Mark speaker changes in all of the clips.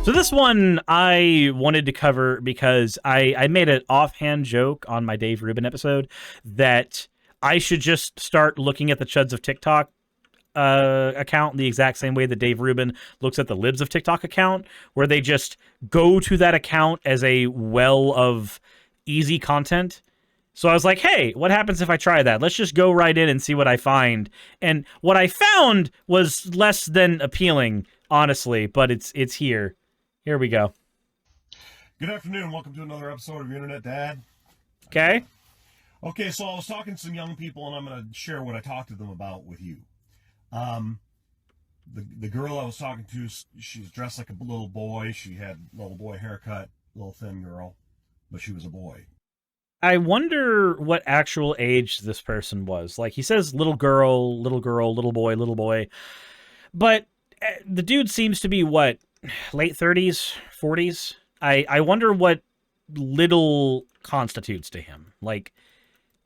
Speaker 1: So this one I wanted to cover because I made an offhand joke on my Dave Rubin episode that I should just start looking at the Chuds of TikTok account the exact same way that Dave Rubin looks at the Libs of TikTok account, where they just go to that account as a well of easy content. So I was like, hey, what happens if I try that? Let's just go right in and see what I find. And what I found was less than appealing, honestly, but it's here. Here we go.
Speaker 2: Good afternoon. Welcome to another episode of Your Internet Dad.
Speaker 1: Okay.
Speaker 2: Okay, so I was talking to some young people, and I'm going to share what I talked to them about with you. The girl I was talking to, she was dressed like a little boy. She had a little boy haircut, little thin girl, but she was a boy.
Speaker 1: I wonder what actual age this person was. Like, he says little girl, little boy, but the dude seems to be, what, late 30s, 40s? I wonder what little constitutes to him. Like,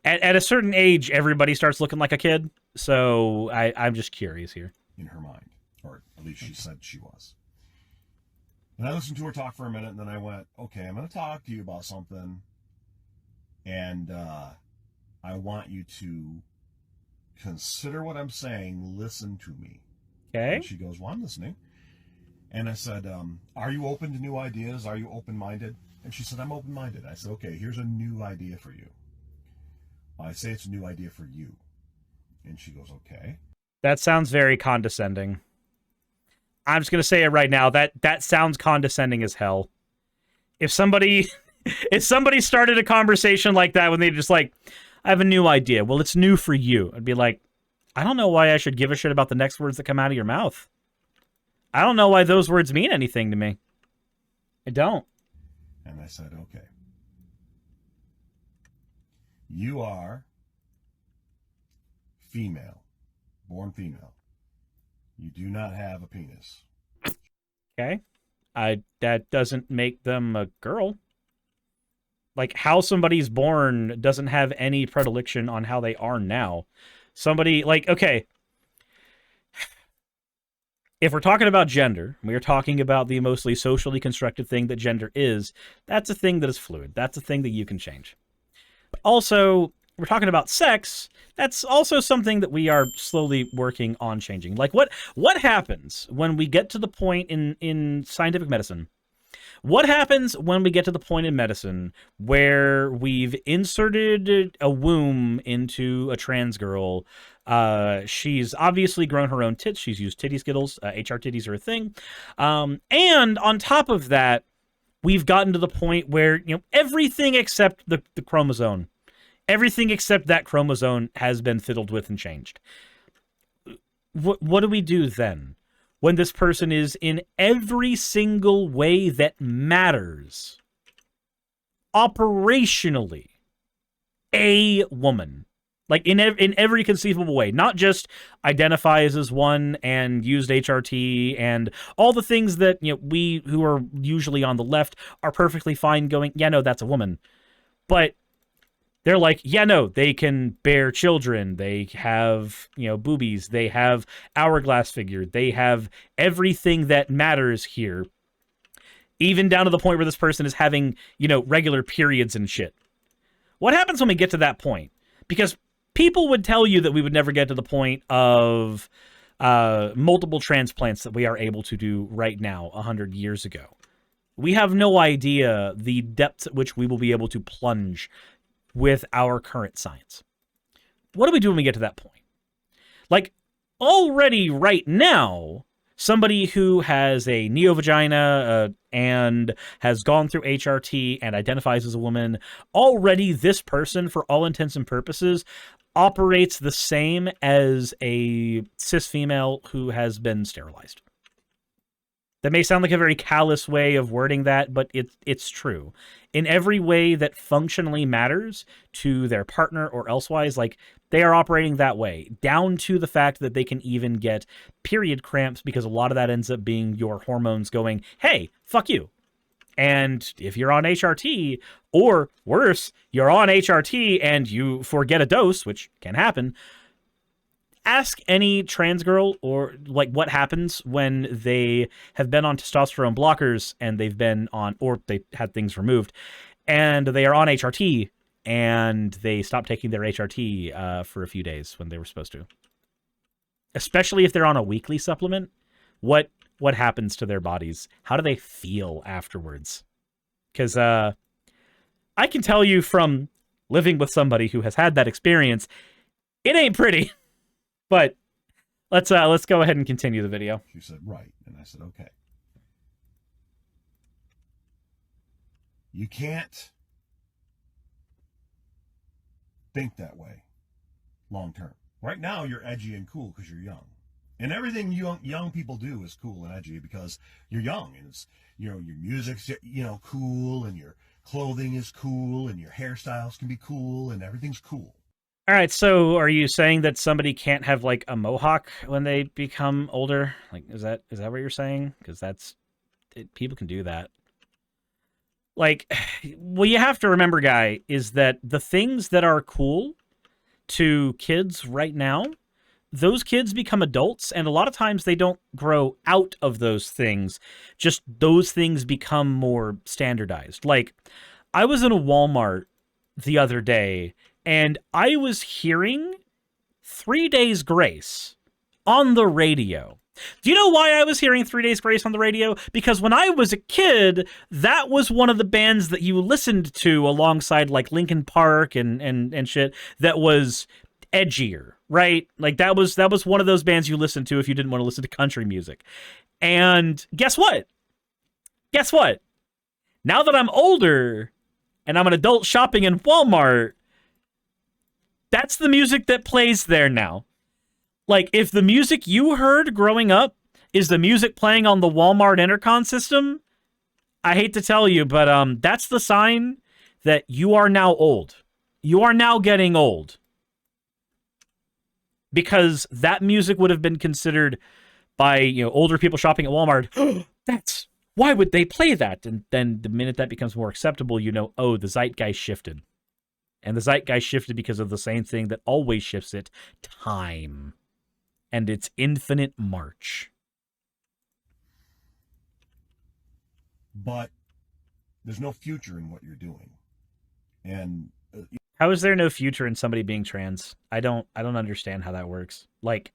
Speaker 1: at a certain age, everybody starts looking like a kid, so I'm just curious here.
Speaker 2: In her mind, or at least she said she was. And I listened to her talk for a minute, and then I went, okay, I'm going to talk to you about something, and I want you to consider what I'm saying, listen to me.
Speaker 1: Okay.
Speaker 2: And she goes, well, I'm listening. And I said, are you open to new ideas? Are you open-minded? And she said, I'm open-minded. I said, okay, here's a new idea for you. I say it's a new idea for you. And she goes, okay.
Speaker 1: That sounds very condescending. I'm just going to say it right now. That sounds condescending as hell. If somebody started a conversation like that when they just like, I have a new idea. Well, it's new for you. I'd be like, I don't know why I should give a shit about the next words that come out of your mouth. I don't know why those words mean anything to me. I don't.
Speaker 2: And I said, okay. You are female, born female. You do not have a penis.
Speaker 1: Okay. That doesn't make them a girl. Like, how somebody's born doesn't have any predilection on how they are now. Somebody, like, okay. If we're talking about gender, we are talking about the mostly socially constructed thing that gender is, that's a thing that is fluid. That's a thing that you can change. But also, we're talking about sex, that's also something that we are slowly working on changing. Like, what happens when we get to the point in scientific medicine? What happens when we get to the point in medicine where we've inserted a womb into a trans girl? She's obviously grown her own tits. She's used titty skittles. HR titties are a thing. And on top of that, we've gotten to the point where, you know, everything except the chromosome, everything except that chromosome has been fiddled with and changed. What do we do then? When this person is in every single way that matters, operationally, a woman. Like, in every conceivable way. Not just identifies as one and used HRT and all the things that, you know, we who are usually on the left are perfectly fine going, yeah, no, that's a woman. But they're like, yeah, no, they can bear children. They have, you know, boobies. They have hourglass figure. They have everything that matters here. Even down to the point where this person is having, you know, regular periods and shit. What happens when we get to that point? Because people would tell you that we would never get to the point of multiple transplants that we are able to do right now 100 years ago. We have no idea the depths at which we will be able to plunge with our current science. What do we do when we get to that point? Like, already right now, somebody who has a neovagina and has gone through HRT and identifies as a woman, already this person, for all intents and purposes, operates the same as a cis female who has been sterilized. That may sound like a very callous way of wording that, but it's true. In every way that functionally matters to their partner or elsewise, like, they are operating that way, down to the fact that they can even get period cramps because a lot of that ends up being your hormones going, hey, fuck you. And if you're on HRT, or worse, you're on HRT and you forget a dose, which can happen, ask any trans girl or like what happens when they have been on testosterone blockers and they've been on, or they had things removed and they are on HRT and they stop taking their HRT for a few days when they were supposed to. Especially if they're on a weekly supplement, what happens to their bodies? How do they feel afterwards? Because I can tell you from living with somebody who has had that experience, it ain't pretty. But let's go ahead and continue the video.
Speaker 2: She said, right. And I said, okay. You can't think that way long term. Right now, you're edgy and cool because you're young. And everything young people do is cool and edgy because you're young. And it's, you know, your music's, you know, cool, and your clothing is cool, and your hairstyles can be cool, and everything's cool.
Speaker 1: All right, so are you saying that somebody can't have like a mohawk when they become older? Like, is that what you're saying? Because people can do that. Like, what you have to remember, guy, is that the things that are cool to kids right now, those kids become adults, and a lot of times they don't grow out of those things. Just those things become more standardized. Like, I was in a Walmart the other day, and I was hearing 3 Days Grace on the radio. Do you know why I was hearing 3 Days Grace on the radio? Because when I was a kid, that was one of the bands that you listened to alongside like Linkin Park and shit that was edgier, right? Like that was one of those bands you listened to if you didn't want to listen to country music. And guess what? Guess what? Now that I'm older and I'm an adult shopping in Walmart, that's the music that plays there now. Like, if the music you heard growing up is the music playing on the Walmart intercom system, I hate to tell you, but that's the sign that you are now old. You are now getting old. Because that music would have been considered by, you know, older people shopping at Walmart, why would they play that? And then the minute that becomes more acceptable, you know, oh, the zeitgeist shifted. And the zeitgeist shifted because of the same thing that always shifts it, time. And its infinite march.
Speaker 2: But there's no future in what you're doing. And
Speaker 1: how is there no future in somebody being trans? I don't understand how that works. Like,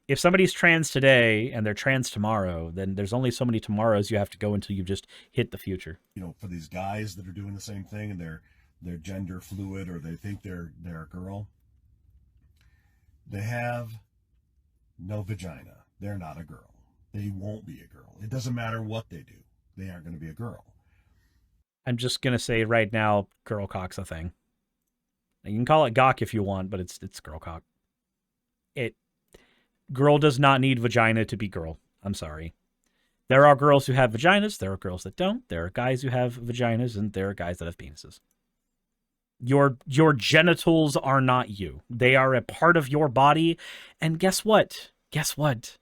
Speaker 1: if somebody's trans today and they're trans tomorrow, then there's only so many tomorrows you have to go until you've just hit the future.
Speaker 2: You know, for these guys that are doing the same thing and they're gender fluid, or they think they're a girl, they have no vagina. They're not a girl. They won't be a girl. It doesn't matter what they do. They aren't going to be a girl.
Speaker 1: I'm just going to say right now, girl cock's a thing. You can call it gawk if you want, but it's girl cock. Girl does not need vagina to be girl. I'm sorry. There are girls who have vaginas. There are girls that don't. There are guys who have vaginas, and there are guys that have penises. Your genitals are not you. They are a part of your body. And guess what? Guess what?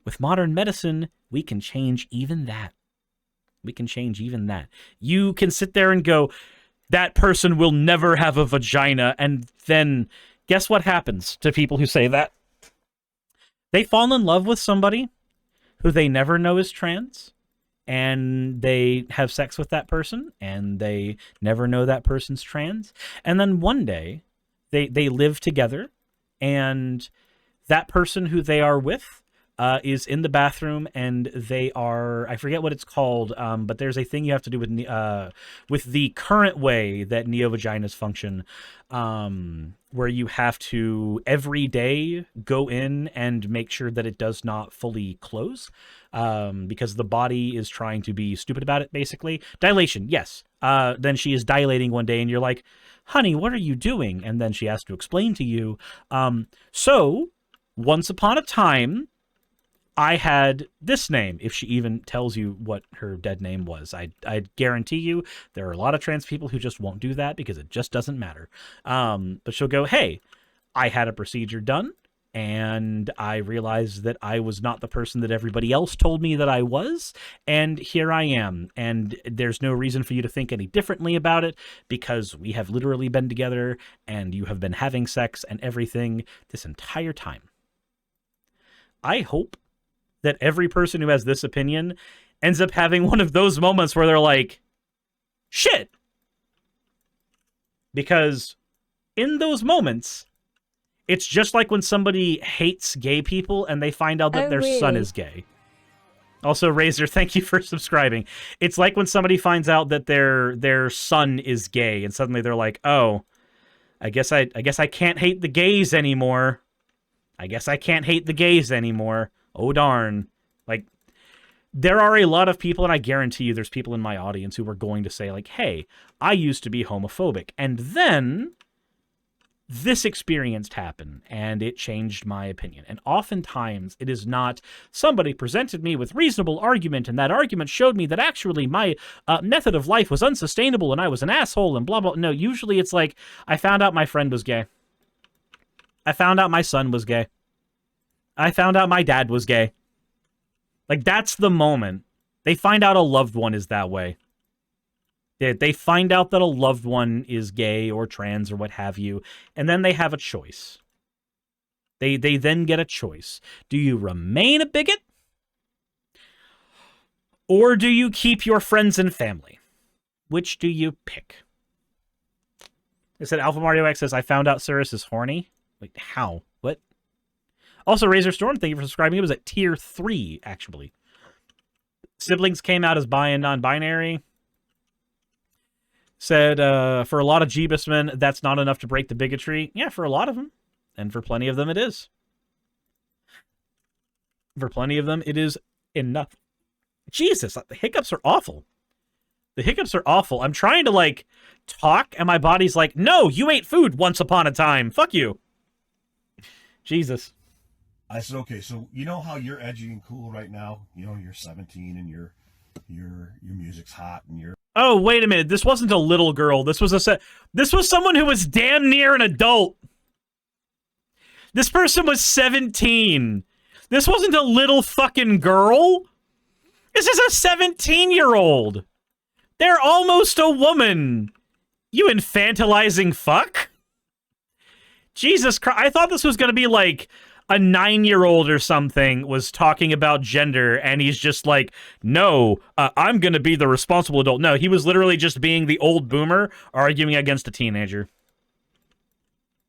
Speaker 1: With modern medicine, we can change even that. We can change even that. You can sit there and go, that person will never have a vagina. And then guess what happens to people who say that? They fall in love with somebody who they never know is trans. And they have sex with that person, and they never know that person's trans. And then one day, they live together, and that person who they are with is in the bathroom, and they are, I forget what it's called, but there's a thing you have to do with the current way that neovaginas function, where you have to every day go in and make sure that it does not fully close, because the body is trying to be stupid about it, basically. Dilation, yes. Then she is dilating one day, and you're like, honey, what are you doing? And then she has to explain to you, so once upon a time, I had this name. If she even tells you what her dead name was, I guarantee you there are a lot of trans people who just won't do that because it just doesn't matter. But she'll go, hey, I had a procedure done, And I realized that I was not the person that everybody else told me that I was, and here I am. And there's no reason for you to think any differently about it, because we have literally been together, and you have been having sex and everything this entire time. I hope that every person who has this opinion ends up having one of those moments where they're like, shit. Because in those moments, it's just like when somebody hates gay people and they find out that their son is gay. Also, Razor, thank you for subscribing. It's like when somebody finds out that their son is gay and suddenly they're like, oh, I guess I can't hate the gays anymore. I guess I can't hate the gays anymore. Oh, darn. Like, there are a lot of people, and I guarantee you there's people in my audience who are going to say, like, hey, I used to be homophobic. And then this experience happened, and it changed my opinion. And oftentimes, it is not somebody presented me with reasonable argument, and that argument showed me that actually my method of life was unsustainable, and I was an asshole, and blah, blah. No, usually it's like, I found out my friend was gay. I found out my son was gay. I found out my dad was gay. Like, that's the moment. They find out a loved one is that way. They find out that a loved one is gay or trans or what have you, and then they have a choice. They then get a choice. Do you remain a bigot? Or do you keep your friends and family? Which do you pick? I said Alpha Mario X says, I found out Suris is horny. Like, how? What? Also, Razor Storm, thank you for subscribing. It was at tier 3, actually. Siblings came out as bi and non-binary. Said, for a lot of Jeebusmen, that's not enough to break the bigotry. Yeah, for a lot of them. And for plenty of them, it is. For plenty of them, it is enough. Jesus, the hiccups are awful. The hiccups are awful. I'm trying to, like, talk, and my body's like, no, you ate food once upon a time. Fuck you. Jesus.
Speaker 2: I said, okay, so you know how you're edgy and cool right now? You know, you're 17 and your music's hot and you're...
Speaker 1: Oh, wait a minute. This wasn't a little girl. This was someone who was damn near an adult. This person was 17. This wasn't a little fucking girl. This is a 17-year-old. They're almost a woman. You infantilizing fuck? Jesus Christ. I thought this was going to be like a 9-year-old or something was talking about gender, and he's just like, no, I'm going to be the responsible adult. No, he was literally just being the old boomer arguing against a teenager.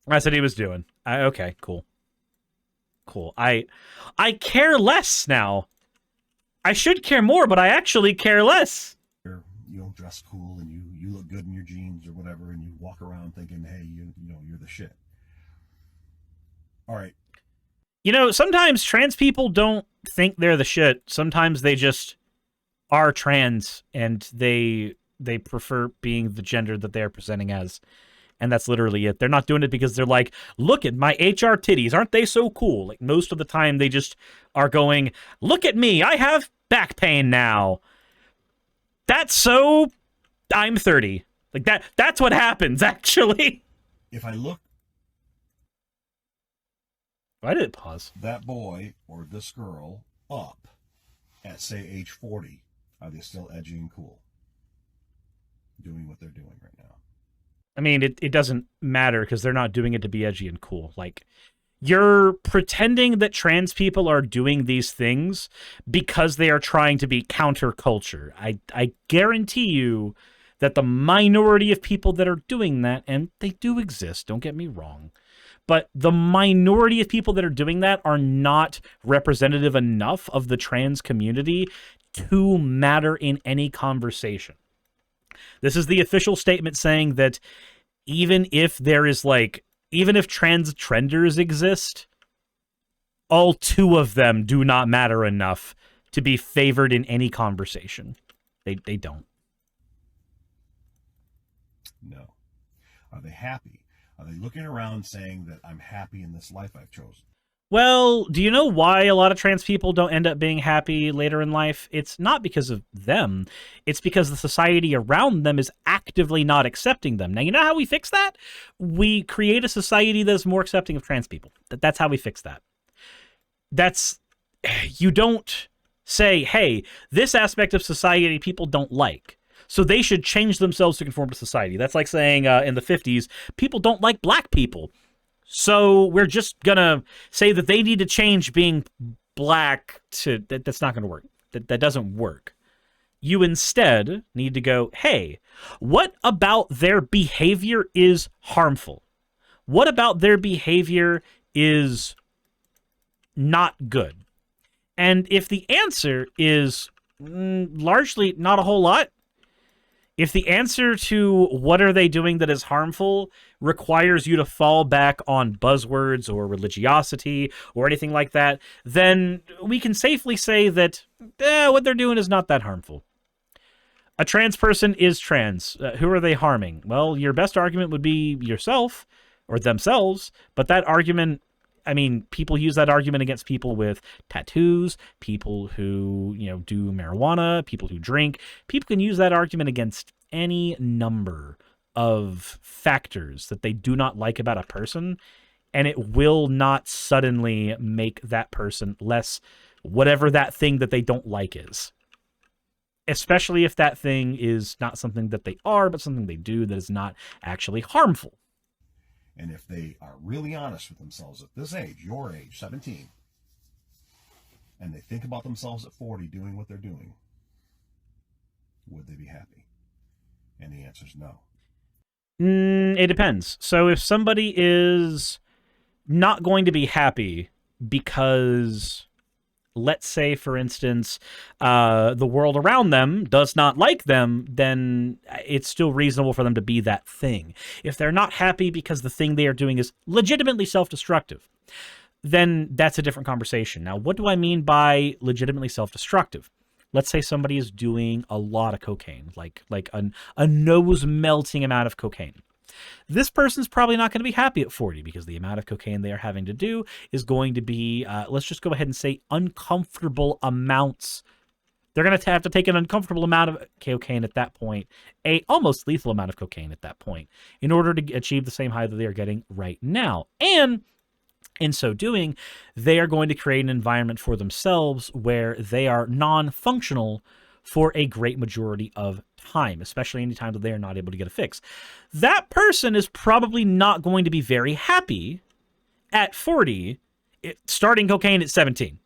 Speaker 1: That's what he was doing. Okay, cool. Cool. I care less now. I should care more, but I actually care less.
Speaker 2: You don't dress cool, and you look good in your jeans or whatever, and you walk around thinking, hey, you know, you're the shit. All right.
Speaker 1: You know, sometimes trans people don't think they're the shit. Sometimes they just are trans, and they prefer being the gender that they're presenting as. And that's literally it. They're not doing it because they're like, look at my HR titties. Aren't they so cool? Like, most of the time, they just are going, look at me. I have back pain now. That's so... I'm 30. Like, that's what happens, actually.
Speaker 2: If I look...
Speaker 1: Why did it pause?
Speaker 2: That boy or this girl up at, say, age 40, are they still edgy and cool? Doing what they're doing right now.
Speaker 1: I mean, it doesn't matter because they're not doing it to be edgy and cool. Like, you're pretending that trans people are doing these things because they are trying to be counterculture. I guarantee you that the minority of people that are doing that, and they do exist, don't get me wrong, but the minority of people that are doing that are not representative enough of the trans community to matter in any conversation. This is the official statement saying that even if there is, like, even if trans trenders exist, all 2 of them do not matter enough to be favored in any conversation. They don't.
Speaker 2: No. Are they happy? Are they looking around saying that I'm happy in this life I've chosen?
Speaker 1: Well, do you know why a lot of trans people don't end up being happy later in life? It's not because of them. It's because the society around them is actively not accepting them. Now, you know how we fix that? We create a society that is more accepting of trans people. That's how we fix that. That's, you don't say, hey, this aspect of society people don't like, so they should change themselves to conform to society. That's like saying in the 50s, people don't like black people, so we're just gonna say that they need to change being black to... That's not gonna work. That doesn't work. You instead need to go, hey, what about their behavior is harmful? What about their behavior is not good? And if the answer is largely not a whole lot, if the answer to what are they doing that is harmful requires you to fall back on buzzwords or religiosity or anything like that, then we can safely say that what they're doing is not that harmful. A trans person is trans. Who are they harming? Well, your best argument would be yourself or themselves, but that argument, I mean, people use that argument against people with tattoos, people who, do marijuana, people who drink. People can use that argument against any number of factors that they do not like about a person, and it will not suddenly make that person less whatever that thing that they don't like is. Especially if that thing is not something that they are, but something they do that is not actually harmful.
Speaker 2: And if they are really honest with themselves at this age, your age, 17, and they think about themselves at 40 doing what they're doing, would they be happy? And the answer is no.
Speaker 1: It depends. So if somebody is not going to be happy because, let's say, for instance, the world around them does not like them, then it's still reasonable for them to be that thing. If they're not happy because the thing they are doing is legitimately self-destructive, then that's a different conversation. Now, what do I mean by legitimately self-destructive? Let's say somebody is doing a lot of cocaine, like a nose-melting amount of cocaine. This person's probably not going to be happy at 40 because the amount of cocaine they are having to do is going to be, let's just go ahead and say, uncomfortable amounts. They're going to have to take an uncomfortable amount of cocaine at that point, a almost lethal amount of cocaine at that point, in order to achieve the same high that they are getting right now. And in so doing, they are going to create an environment for themselves where they are non-functional for a great majority of time, especially any time that they are not able to get a fix. That person is probably not going to be very happy at 40, starting cocaine at 17.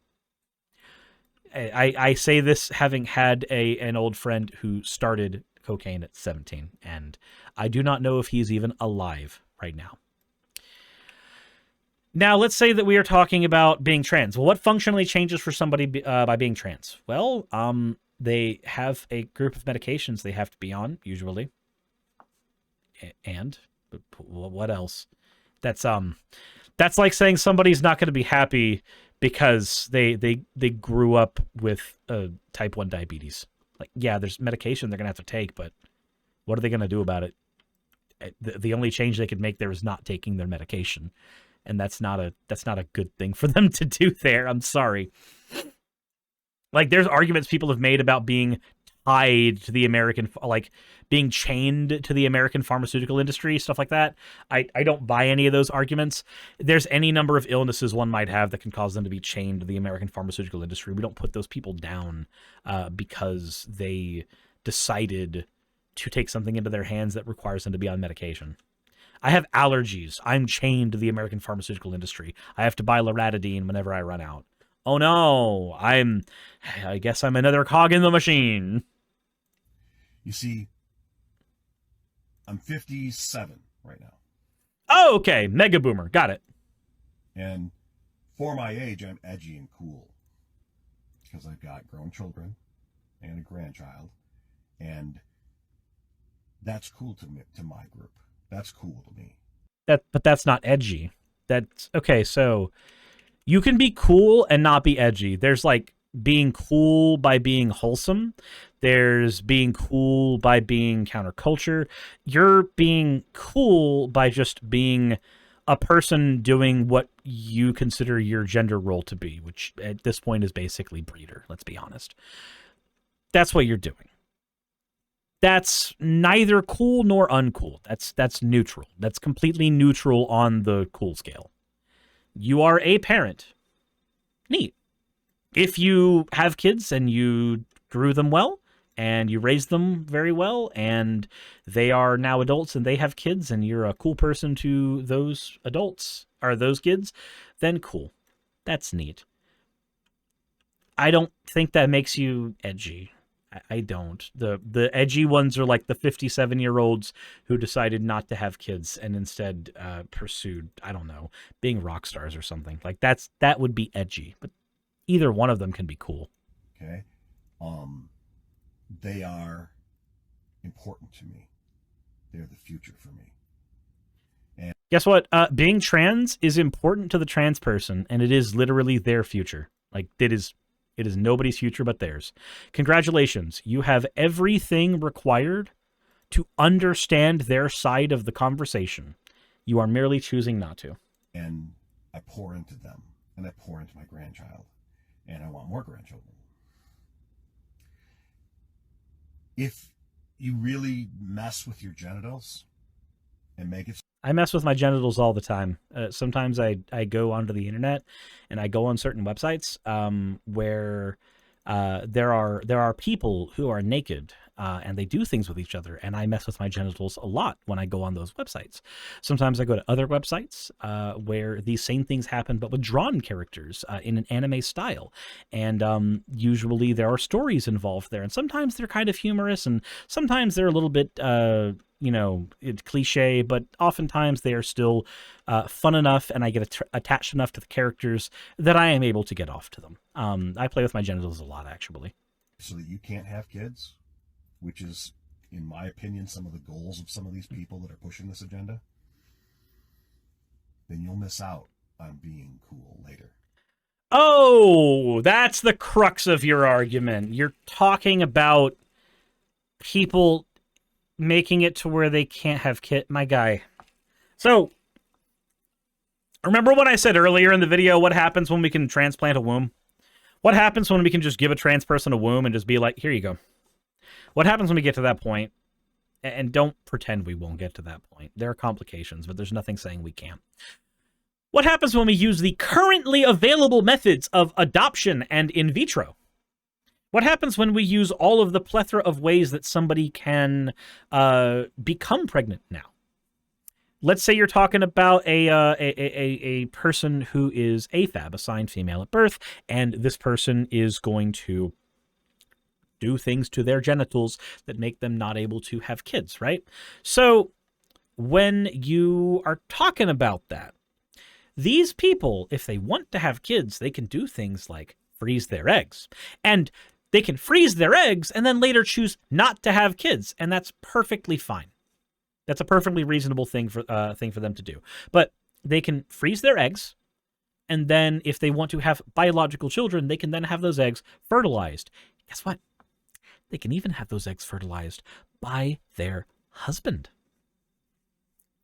Speaker 1: I say this having had an old friend who started cocaine at 17, and I do not know if he's even alive right now. Now, let's say that we are talking about being trans. Well, what functionally changes for somebody by being trans? Well, they have a group of medications they have to be on, usually. And what else? That's like saying somebody's not going to be happy because they grew up with type 1 diabetes. Like, yeah, there's medication they're going to have to take, but what are they going to do about it? The only change they could make there is not taking their medication. And that's not a good thing for them to do there. I'm sorry. Like, there's arguments people have made about being tied to the American, like being chained to the American pharmaceutical industry, stuff like that. I don't buy any of those arguments. There's any number of illnesses one might have that can cause them to be chained to the American pharmaceutical industry. We don't put those people down because they decided to take something into their hands that requires them to be on medication. I have allergies. I'm chained to the American pharmaceutical industry. I have to buy loratadine whenever I run out. Oh no, I guess I'm another cog in the machine.
Speaker 2: You see, I'm 57 right now.
Speaker 1: Oh, okay. Mega boomer. Got it.
Speaker 2: And for my age, I'm edgy and cool. Because I've got grown children and a grandchild. And that's cool to my group. That's cool to me.
Speaker 1: But that's not edgy. That's okay. So you can be cool and not be edgy. There's like being cool by being wholesome. There's being cool by being counterculture. You're being cool by just being a person doing what you consider your gender role to be, which at this point is basically breeder, let's be honest. That's what you're doing. That's neither cool nor uncool. That's neutral. That's completely neutral on the cool scale. You are a parent. Neat. If you have kids and you grew them well and you raised them very well and they are now adults and they have kids and you're a cool person to those adults or those kids, then cool. That's neat. I don't think that makes you edgy. I don't. The edgy ones are like the 57-year-olds who decided not to have kids and instead pursued, I don't know, being rock stars or something. Like that would be edgy. But either one of them can be cool.
Speaker 2: Okay. They are important to me. They're the future for me. And
Speaker 1: guess what? Being trans is important to the trans person, and it is literally their future. Like it is nobody's future but theirs. Congratulations. You have everything required to understand their side of the conversation. You are merely choosing not to.
Speaker 2: And I pour into them, and I pour into my grandchild, and I want more grandchildren. If you really mess with your genitals and make it...
Speaker 1: I mess with my genitals all the time. Sometimes I go onto the internet and I go on certain websites where there are people who are naked and they do things with each other, and I mess with my genitals a lot when I go on those websites. Sometimes I go to other websites where these same things happen, but with drawn characters in an anime style, and usually there are stories involved there, and sometimes they're kind of humorous, and sometimes they're a little bit cliche, but oftentimes they are still fun enough, and I get attached enough to the characters that I am able to get off to them. I play with my genitals a lot, actually.
Speaker 2: So that you can't have kids, which is, in my opinion, some of the goals of some of these people that are pushing this agenda, then you'll miss out on being cool later.
Speaker 1: Oh, that's the crux of your argument. You're talking about people making it to where they can't have kids. My guy. So, remember what I said earlier in the video, what happens when we can transplant a womb? What happens when we can just give a trans person a womb and just be like, here you go? What happens when we get to that point? And don't pretend we won't get to that point. There are complications, but there's nothing saying we can't. What happens when we use the currently available methods of adoption and in vitro? What happens when we use all of the plethora of ways that somebody can become pregnant now? Let's say you're talking about a person who is AFAB, assigned female at birth, and this person is going to do things to their genitals that make them not able to have kids, right? So when you are talking about that, these people, if they want to have kids, they can do things like freeze their eggs. And they can freeze their eggs and then later choose not to have kids, and that's perfectly fine. That's a perfectly reasonable thing for them to do. But they can freeze their eggs, and then if they want to have biological children, they can then have those eggs fertilized. Guess what? They can even have those eggs fertilized by their husband,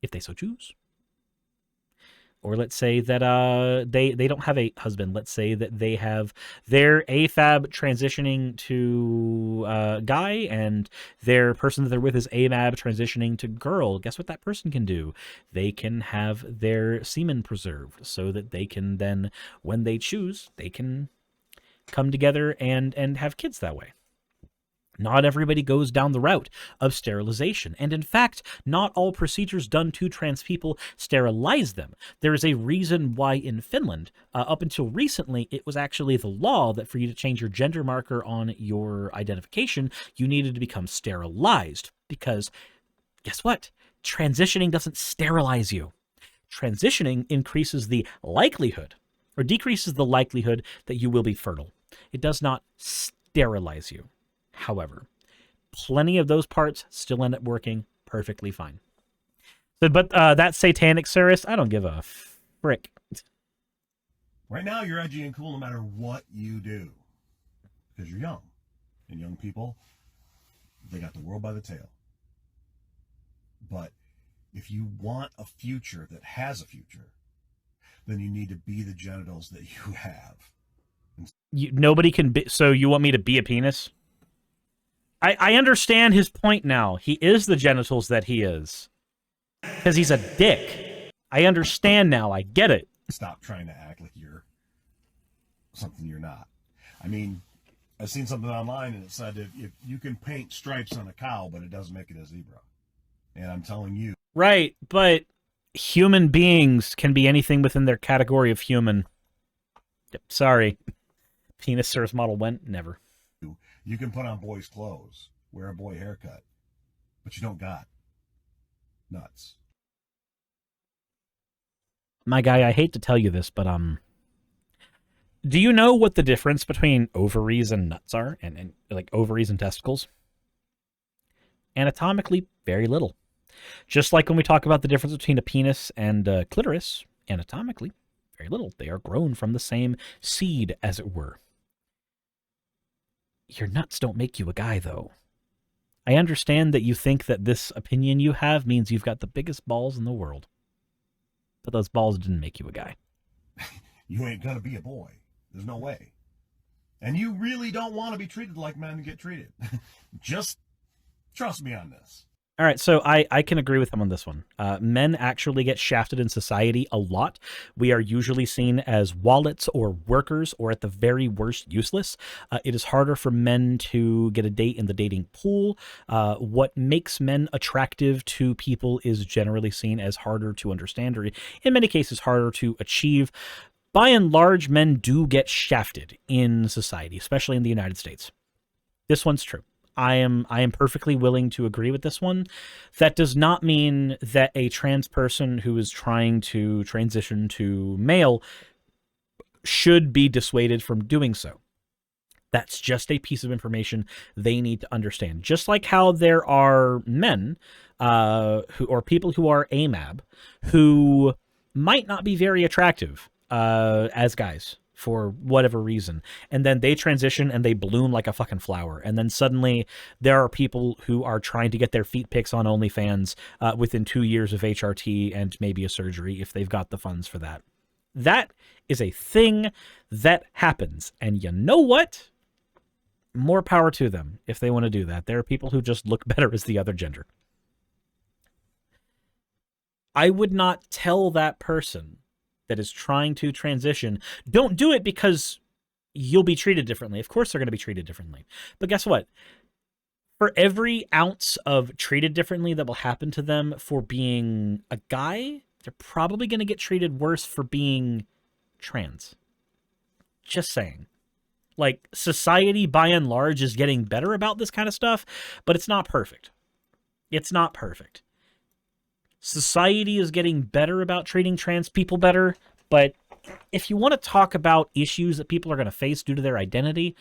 Speaker 1: if they so choose. Or let's say that they don't have a husband. Let's say that they have their AFAB transitioning to guy, and their person that they're with is AMAB transitioning to girl. Guess what that person can do? They can have their semen preserved so that they can then, when they choose, they can come together and have kids that way. Not everybody goes down the route of sterilization, and in fact, not all procedures done to trans people sterilize them. There is a reason why in Finland, up until recently, it was actually the law that for you to change your gender marker on your identification, you needed to become sterilized. Because, guess what? Transitioning doesn't sterilize you. Transitioning increases the likelihood, or decreases the likelihood that you will be fertile. It does not sterilize you. However, plenty of those parts still end up working perfectly fine. But that satanic Suris, I don't give a frick.
Speaker 2: Right now, you're edgy and cool no matter what you do. Because you're young. And young people, they got the world by the tail. But if you want a future that has a future, then you need to be the genitals that you have.
Speaker 1: Nobody can be. So you want me to be a penis? I understand his point now. He is the genitals that he is. Because he's a dick. I understand now. I get it.
Speaker 2: Stop trying to act like you're something you're not. I mean, I've seen something online and it said if you can paint stripes on a cow, but it doesn't make it a zebra. And I'm telling you.
Speaker 1: Right, but human beings can be anything within their category of human. Sorry. Penis service model went? Never.
Speaker 2: You can put on boys' clothes, wear a boy haircut, but you don't got nuts.
Speaker 1: My guy, I hate to tell you this, but do you know what the difference between ovaries and nuts are? And like ovaries and testicles? Anatomically, very little. Just like when we talk about the difference between a penis and a clitoris, anatomically, very little. They are grown from the same seed, as it were. Your nuts don't make you a guy, though. I understand that you think that this opinion you have means you've got the biggest balls in the world. But those balls didn't make you a guy.
Speaker 2: You ain't gonna be a boy. There's no way. And you really don't want to be treated like men get treated. Just trust me on this.
Speaker 1: All right, so I can agree with him on this one. Men actually get shafted in society a lot. We are usually seen as wallets or workers, or at the very worst, useless. It is harder for men to get a date in the dating pool. What makes men attractive to people is generally seen as harder to understand, or in many cases harder to achieve. By and large, men do get shafted in society, especially in the United States. This one's true. I am perfectly willing to agree with this one. That does not mean that a trans person who is trying to transition to male should be dissuaded from doing so. That's just a piece of information they need to understand. Just like how there are men or people who are AMAB who might not be very attractive as guys, for whatever reason. And then they transition and they bloom like a fucking flower. And then suddenly there are people who are trying to get their feet pics on OnlyFans within 2 years of HRT and maybe a surgery if they've got the funds for that. That is a thing that happens. And you know what? More power to them if they want to do that. There are people who just look better as the other gender. I would not tell that person that is trying to transition, don't do it because you'll be treated differently. Of course they're going to be treated differently. But guess what? For every ounce of treated differently that will happen to them for being a guy, they're probably going to get treated worse for being trans. Just saying. Like, society by and large is getting better about this kind of stuff, but it's not perfect. It's not perfect. Society is getting better about treating trans people better, but if you want to talk about issues that people are going to face due to their identity,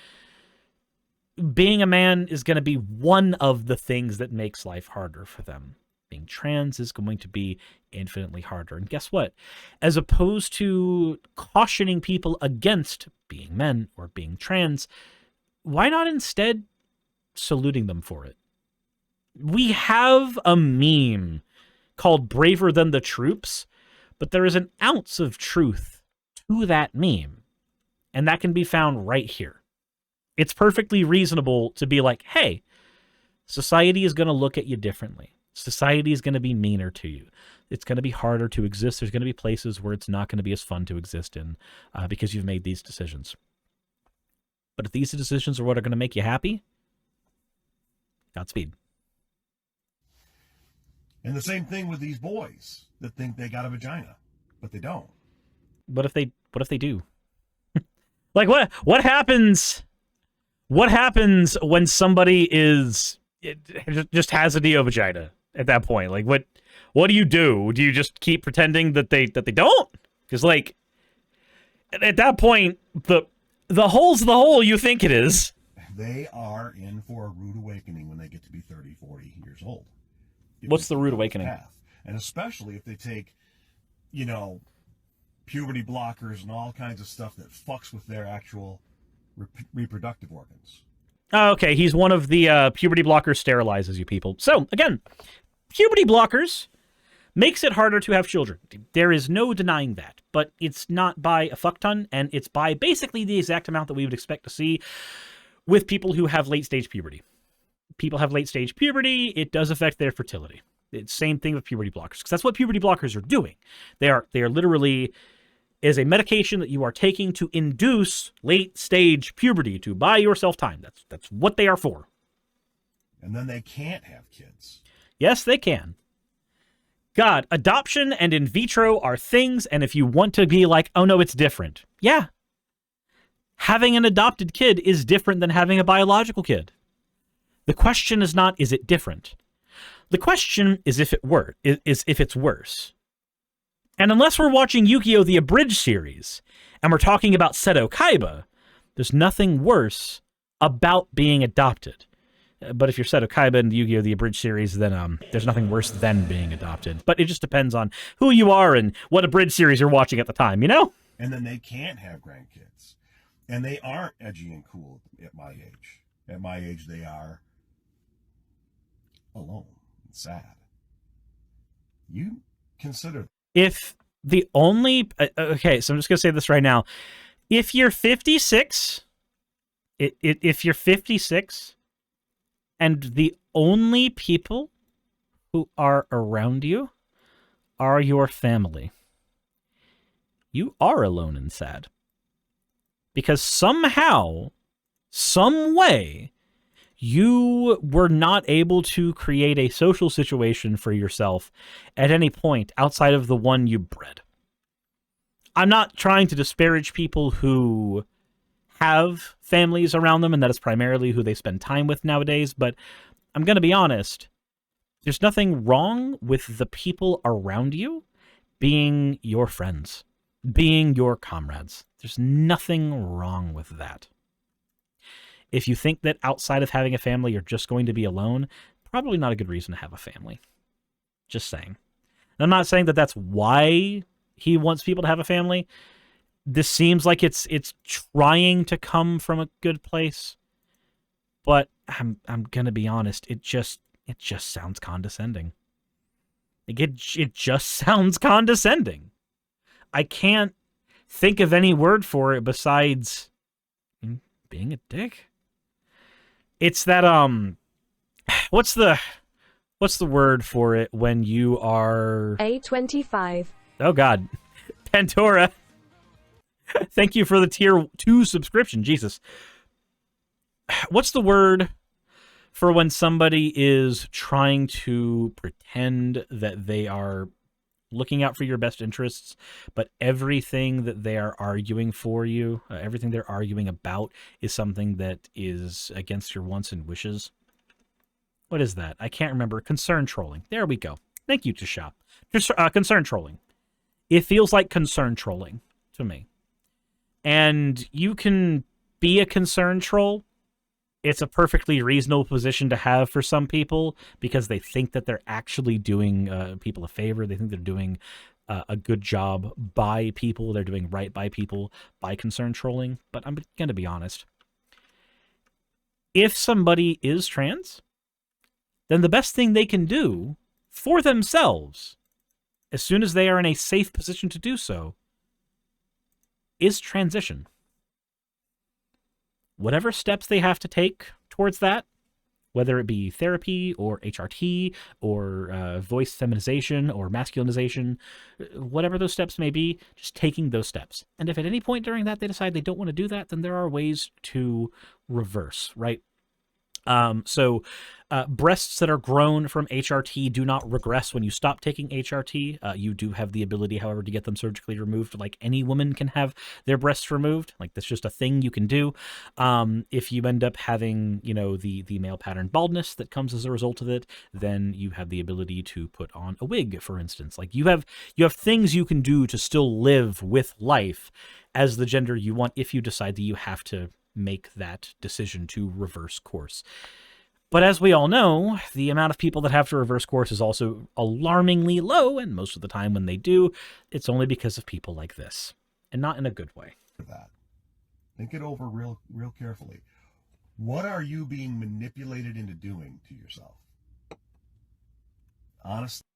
Speaker 1: being a man is going to be one of the things that makes life harder for them. Being trans is going to be infinitely harder. And guess what? As opposed to cautioning people against being men or being trans, why not instead saluting them for it? We have a meme called Braver Than the Troops, but there is an ounce of truth to that meme, and that can be found right here. It's perfectly reasonable to be like, hey, society is going to look at you differently. Society is going to be meaner to you. It's going to be harder to exist. There's going to be places where it's not going to be as fun to exist in because you've made these decisions. But if these decisions are what are going to make you happy, Godspeed.
Speaker 2: And the same thing with these boys that think they got a vagina, but they don't.
Speaker 1: What if they do? Like what happens? What happens when somebody just has a neo vagina at that point? Like what do you do? Do you just keep pretending that they don't? Because like at that point the hole's the hole you think it is.
Speaker 2: They are in for a rude awakening when they get to be 30, 40 years old.
Speaker 1: What's the rude awakening?
Speaker 2: Path. And especially if they take, puberty blockers and all kinds of stuff that fucks with their actual reproductive organs.
Speaker 1: Oh, okay, he's one of the puberty blockers sterilizes you people. So, again, puberty blockers makes it harder to have children. There is no denying that, but it's not by a fuck ton, and it's by basically the exact amount that we would expect to see with people who have late-stage puberty. People have late-stage puberty, it does affect their fertility. It's same thing with puberty blockers, because that's what puberty blockers are doing. They are literally is a medication that you are taking to induce late-stage puberty, to buy yourself time. That's what they are for.
Speaker 2: And then they can't have kids.
Speaker 1: Yes, they can. God, adoption and in vitro are things, and if you want to be like, oh no, it's different. Yeah. Having an adopted kid is different than having a biological kid. The question is not, is it different? The question is if it's worse. And unless we're watching Yu-Gi-Oh! The Abridged series, and we're talking about Seto Kaiba, there's nothing worse about being adopted. But if you're Seto Kaiba in the Yu-Gi-Oh! The Abridged series, then there's nothing worse than being adopted. But it just depends on who you are and what Abridged series you're watching at the time, you know?
Speaker 2: And then they can't have grandkids. And they aren't edgy and cool at my age. At my age, they are alone and sad. You consider...
Speaker 1: If the only... okay, so I'm just going to say this right now. If you're 56... If you're 56... and the only people who are around you are your family, you are alone and sad. Because somehow, some way, you were not able to create a social situation for yourself at any point outside of the one you bred. I'm not trying to disparage people who have families around them, and that is primarily who they spend time with nowadays, but I'm going to be honest, there's nothing wrong with the people around you being your friends, being your comrades. There's nothing wrong with that. If you think that outside of having a family you're just going to be alone, probably not a good reason to have a family. Just saying. And I'm not saying that that's why he wants people to have a family. This seems like it's trying to come from a good place, but I'm gonna be honest. It just sounds condescending. Like it just sounds condescending. I can't think of any word for it besides being a dick. It's that what's the word for it when you are
Speaker 3: A25?
Speaker 1: Oh God, Pandora. Thank you for the tier 2 subscription. Jesus. What's the word for when somebody is trying to pretend that they are looking out for your best interests, but everything that they are arguing for you, everything they're arguing about is something that is against your wants and wishes? What is that? I can't remember. Concern trolling. There we go. Thank you, Tashop. Concern trolling. It feels like concern trolling to me. And you can be a concern troll. It's a perfectly reasonable position to have for some people because they think that they're actually doing people a favor. They think they're doing a good job by people. They're doing right by people by concern trolling. But I'm going to be honest. If somebody is trans, then the best thing they can do for themselves, as soon as they are in a safe position to do so, is transition. Whatever steps they have to take towards that, whether it be therapy or HRT or voice feminization or masculinization, whatever those steps may be, just taking those steps. And if at any point during that they decide they don't want to do that, then there are ways to reverse, right? So breasts that are grown from HRT do not regress when you stop taking HRT. You do have the ability, however, to get them surgically removed. Like any woman can have their breasts removed. Like that's just a thing you can do. If you end up having, you know, the male pattern baldness that comes as a result of it, then you have the ability to put on a wig, for instance. Like you have things you can do to still live with life as the gender you want if you decide that you have to make that decision to reverse course. But as we all know, the amount of people that have to reverse course is also alarmingly low, and most of the time when they do, it's only because of people like this, and not in a good way.
Speaker 2: That. Think it over real carefully. What are you being manipulated into doing to yourself? Honestly.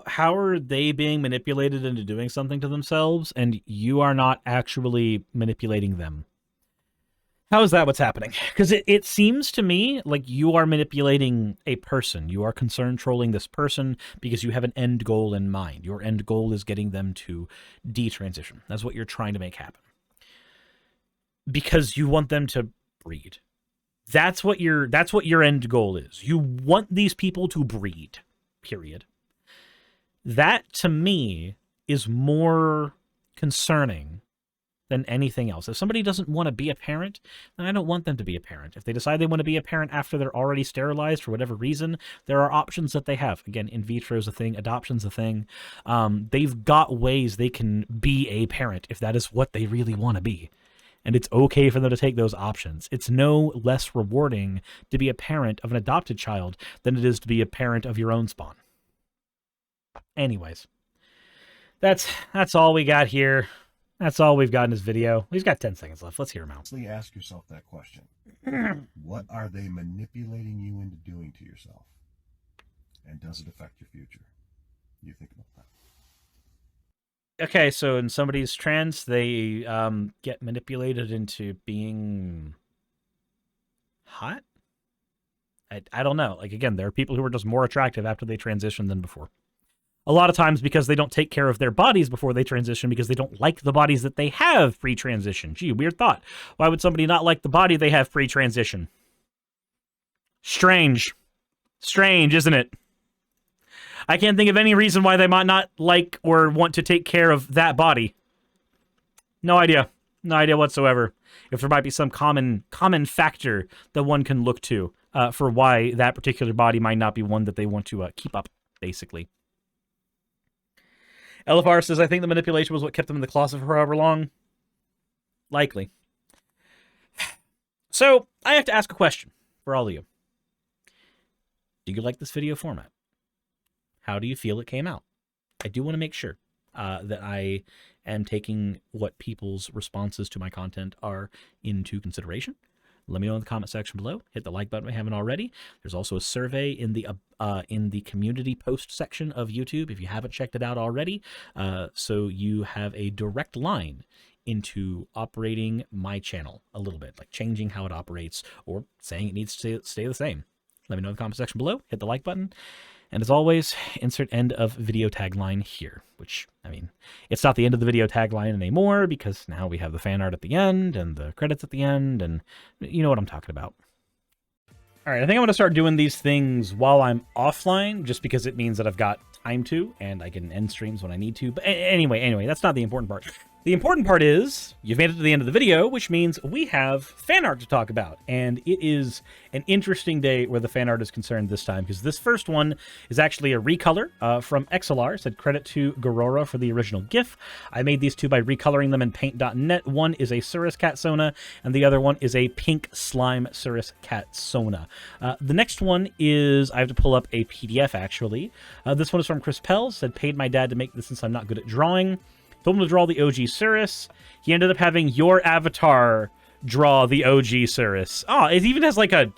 Speaker 1: how are they being manipulated into doing something to themselves, and you are not actually manipulating them? How is that what's happening? Because it seems to me like you are manipulating a person. You are concern trolling this person because you have an end goal in mind. Your end goal is getting them to detransition. That's what you're trying to make happen. Because you want them to breed. That's what your end goal is. You want these people to breed. Period. That, to me, is more concerning than anything else. If somebody doesn't want to be a parent, then I don't want them to be a parent. If they decide they want to be a parent after they're already sterilized for whatever reason, there are options that they have. Again, in vitro is a thing, adoption's a thing. They've got ways they can be a parent if that is what they really want to be. And it's okay for them to take those options. It's no less rewarding to be a parent of an adopted child than it is to be a parent of your own spawn. Anyways, that's all we got here. That's all we've got in this video. We've got 10 seconds left. Let's hear them out.
Speaker 2: Ask yourself that question. What are they manipulating you into doing to yourself? And does it affect your future? You think about that.
Speaker 1: Okay, so in somebody's trans, they get manipulated into being hot? I don't know. Like, again, there are people who are just more attractive after they transition than before. A lot of times because they don't take care of their bodies before they transition because they don't like the bodies that they have pre-transition. Gee, weird thought. Why would somebody not like the body they have pre-transition? Strange. Strange, isn't it? I can't think of any reason why they might not like or want to take care of that body. No idea. No idea whatsoever. If there might be some common factor that one can look to for why that particular body might not be one that they want to keep up, basically. LFR says, I think the manipulation was what kept them in the closet for however long. Likely. So, I have to ask a question for all of you. Do you like this video format? How do you feel it came out? I do want to make sure that I am taking what people's responses to my content are into consideration. Let me know in the comment section below. Hit the like button if you haven't already. There's also a survey in the community post section of YouTube if you haven't checked it out already. So you have a direct line into operating my channel a little bit, like changing how it operates or saying it needs to stay the same. Let me know in the comment section below. Hit the like button. And as always, insert end of video tagline here, which, I mean, it's not the end of the video tagline anymore because now we have the fan art at the end and the credits at the end, and you know what I'm talking about. All right, I think I'm going to start doing these things while I'm offline just because it means that I've got time to and I can end streams when I need to. But anyway, that's not the important part. The important part is you've made it to the end of the video, which means we have fan art to talk about. And it is an interesting day where the fan art is concerned this time, because this first one is actually a recolor from XLR. Said credit to Gorora for the original GIF. I made these two by recoloring them in paint.net. One is a Suris cat Sona, and the other one is a pink slime Suris cat Sona. The next one is, I have to pull up a PDF actually. This one is from Chris Pell. Said paid my dad to make this since I'm not good at drawing. Told him to draw the OG Suris. He ended up having your avatar draw the OG Suris. Oh, it even has like a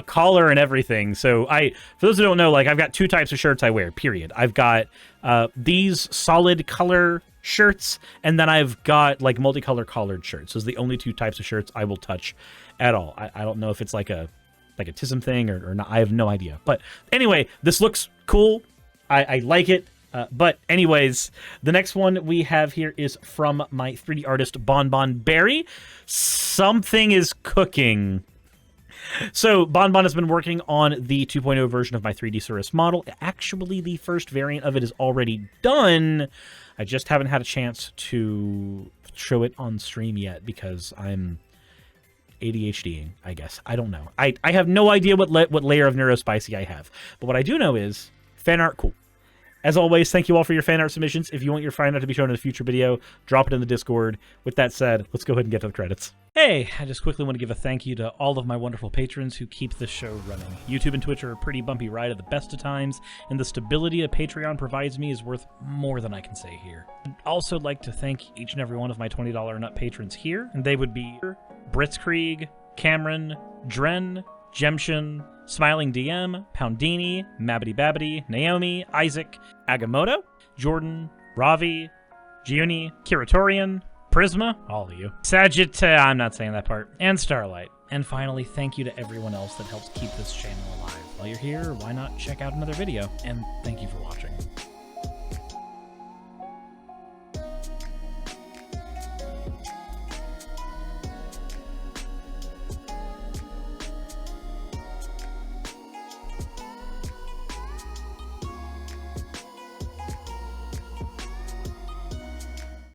Speaker 1: collar and everything. So for those who don't know, like I've got two types of shirts I wear, period. I've got these solid color shirts, and then I've got like multicolor collared shirts. Those are the only two types of shirts I will touch at all. I don't know if it's like a TISM thing or not. I have no idea. But anyway, this looks cool. I like it. But anyways, the next one we have here is from my 3D artist Bonbon Berry. Something is cooking. So Bonbon has been working on the 2.0 version of my 3D Suris model. Actually, the first variant of it is already done. I just haven't had a chance to show it on stream yet because I'm ADHDing, I guess. I don't know. I have no idea what layer of neurospicy I have. But what I do know is fan art cool. As always, thank you all for your fan art submissions. If you want your fan art to be shown in a future video, drop it in the Discord. With that said, let's go ahead and get to the credits. Hey, I just quickly want to give a thank you to all of my wonderful patrons who keep this show running. YouTube and Twitch are a pretty bumpy ride at the best of times, and the stability a Patreon provides me is worth more than I can say here. I'd also like to thank each and every one of my $20 and up patrons here, and they would be Britzkrieg, Cameron, Dren, Jemshin, Smiling DM, Poundini, Mabbity Babbity, Naomi, Isaac, Agamotto, Jordan, Ravi, Giuni, Kiratorian, Prisma, all of you, I'm not saying that part, and Starlight. And finally, thank you to everyone else that helps keep this channel alive. While you're here, why not check out another video? And thank you for watching.